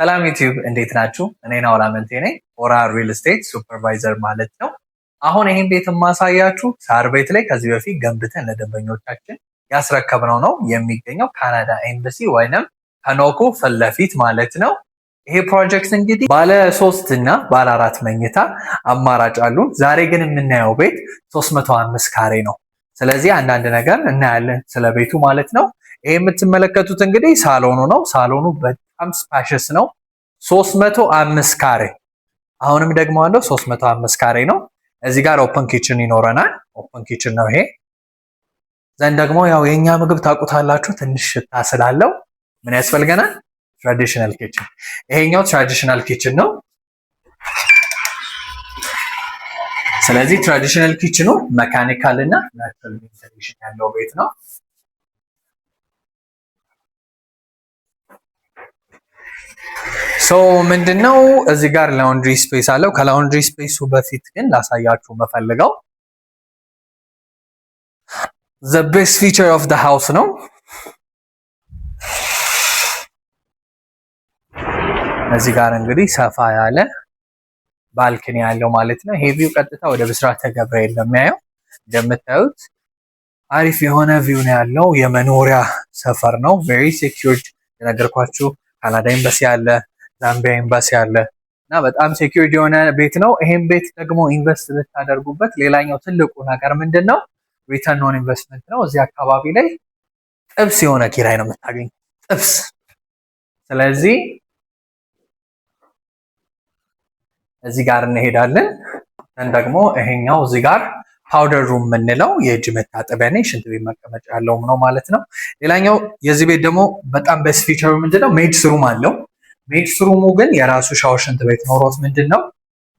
ሰላም ዩቲዩብ እንዴት ናችሁ? እኔ ናውል አመንቴ ነኝ። ኦራ ሪል ስቴት ሱፐርቫይዘር ማለት ነው። አሁን ይሄን ቤት የማሳያችሁ ሳር ቤት ላይ ከዚህ በፊት ገንብተን ለደንበኞቻችን ያስረከብነው ነው የሚገኘው ካናዳ ኤምባሲ ወይንም ከኖኮ ፊት ለፊት ማለት ነው። ይሄ ፕሮጀክት እንግዲህ ባለ 3 እና ባለ 4 መኝታ አማራጭ አሉ። ዛሬ ግን የምናየው ቤት 305 ካሬ ነው። ስለዚህ አንዳንድ ነገር እናያለን ስለ ቤቱ ማለት ነው። ይሄ የምትመለከቱት እንግዲህ ሳሎኑ ነው። ሳሎኑ በጣም ስፓሽስ ነው። 305 ካሬ። አሁንም ደግሞ አለው 305 ካሬ ነው። እዚህ ጋር ኦፕን ኪችን ይኖረናል። ኦፕን ኪችን ነው ይሄ። ዘንድ ደግሞ ያው የኛ ምግብ ታውቁታላችሁ፣ ትንሽ ሽታ ስላለው ምን ያስፈልገናል? ትራዲሽናል ኪችን። ይሄኛው ትራዲሽናል ኪችን ነው። ስለዚህ ትራዲሽናል ኪችኑ መካኒካል እና ናቹራል ቬንቲሌሽን ያለው ቤት ነው። ምንድነው እዚህ ጋር ላውንድሪ ስፔስ አለው። ከላውንድሪ ስፔሱ በፊት ግን ላሳያችሁ መፈልገው the best feature of the house ነው። እዚህ ጋር እንግዲህ ሰፋ ያለ ባልክኒ ያለው ማለት ነው። ይሄ ቪው ቀጥታ ወደ ብስራተ ገብርኤል ነው የሚያየው። እንደምታዩት አሪፍ የሆነ ቪው ነው ያለው። የመኖሪያ ሰፈር ነው። very secured የነገርኳችሁ ካናዳ ኤምባሲ አለ፣ ዛምቢያ ኤምባሲ አለ እና በጣም ሴኩሪቲ የሆነ ቤት ነው። ይሄን ቤት ደግሞ ኢንቨስት ልታደርጉበት ሌላኛው ትልቁ ነገር ምንድነው? ሪተርን ኦን ኢንቨስትመንት ነው። እዚህ አካባቢ ላይ ጥብስ የሆነ ኪራይ ነው የምታገኙ፣ ጥብስ። ስለዚህ እዚህ ጋር እንሄዳለን። ደግሞ ይሄኛው እዚህ ጋር ፓውደር ሩም የምንለው የእጅ መታጠቢያና የሽንት ቤት መቀመጫ ያለው ነው ማለት ነው። ሌላኛው የዚህ ቤት ደግሞ በጣም ቤስት ፊቸሩ ምንድነው? ሜድስ ሩም አለው። ሜድስ ሩሙ ግን የራሱ ሻወር ሽንት ቤት ኖሮት ምንድነው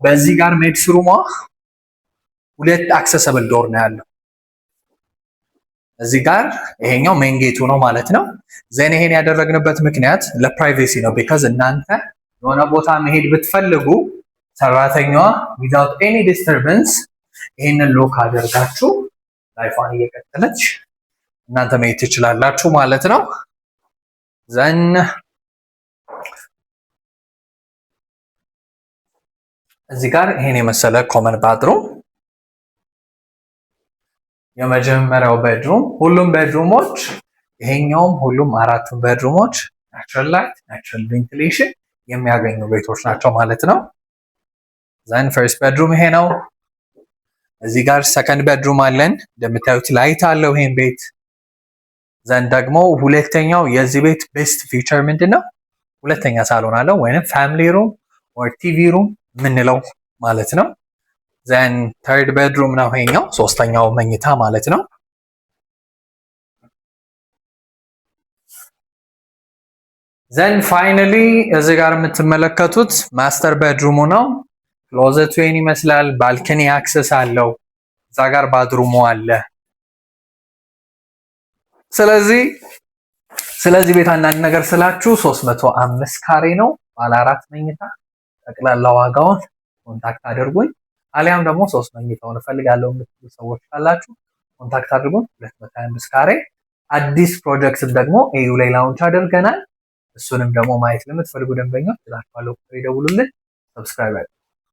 በዚህ ጋር ሜድስ ሩሟ 2 አክሰሰብል ዶር ነው ያለው። እዚህ ጋር ይሄኛው ሜን ጌቱ ነው ማለት ነው። ዘን ይሄን ያደረግንበት ምክንያት ለፕራይቬሲ ነው። ቢካዝ እናንተ የሆነ ቦታ መሄድ ብትፈልጉ ሰራተኛዋ without any disturbance ይሄንን ሎክ አድርጋችሁ ላይፏን እየቀጠለች እናንተ መሄድ ትችላላችሁ ማለት ነው። ዘን እዚህ ጋር ይሄን የመሰለ ኮመን ባትሩም፣ የመጀመሪያው ቤድሩም፣ ሁሉም ቤድሩሞች ይሄኛውም ሁሉም 4ቱም ቤድሩሞች ናቹራል ላይት ናቹራል ቬንቲሌሽን የሚያገኙ ቤቶች ናቸው ማለት ነው። ዘን ፈርስት ቤድሩም ይሄ ነው። እዚህ ጋር ሰከንድ ቤድሩም አለን። እንደምታዩት ላይት አለው ይሄን ቤት። ዘን ደግሞ ሁለተኛው የዚህ ቤት ቤስት ፊቸር ምንድነው? ሁለተኛ ሳሎን አለው ወይንም ፋሚሊ ሩም ኦር ቲቪ ሩም ምንለው ማለት ነው። ዘን ተርድ ቤድሩም ነው ይሄኛው፣ ሶስተኛው መኝታ ማለት ነው። ዘን ፋይናሊ እዚህ ጋር የምትመለከቱት ማስተር ቤድሩሙ ነው። ክሎዘቱ ይሄን ይመስላል። ባልከኒ አክሰስ አለው። እዛ ጋር ባድሩሙ አለ። ስለዚህ ቤት አንዳንድ ነገር ስላችሁ 305 ካሬ ነው። ባለ 4 መኝታ ጠቅላላ ዋጋውን ኮንታክት አድርጉኝ። አሊያም ደግሞ 3 መኝታውን እፈልጋለሁ የምትሉ ሰዎች ካላችሁ ኮንታክት አድርጉን። 225 ካሬ አዲስ ፕሮጀክት ደግሞ ኤዩ ላይ ላውንች አድርገናል። እሱንም ደግሞ ማየት ለምትፈልጉ ደንበኞች ላችኋለሁ፣ ይደውሉልን። ሰብስክራይብ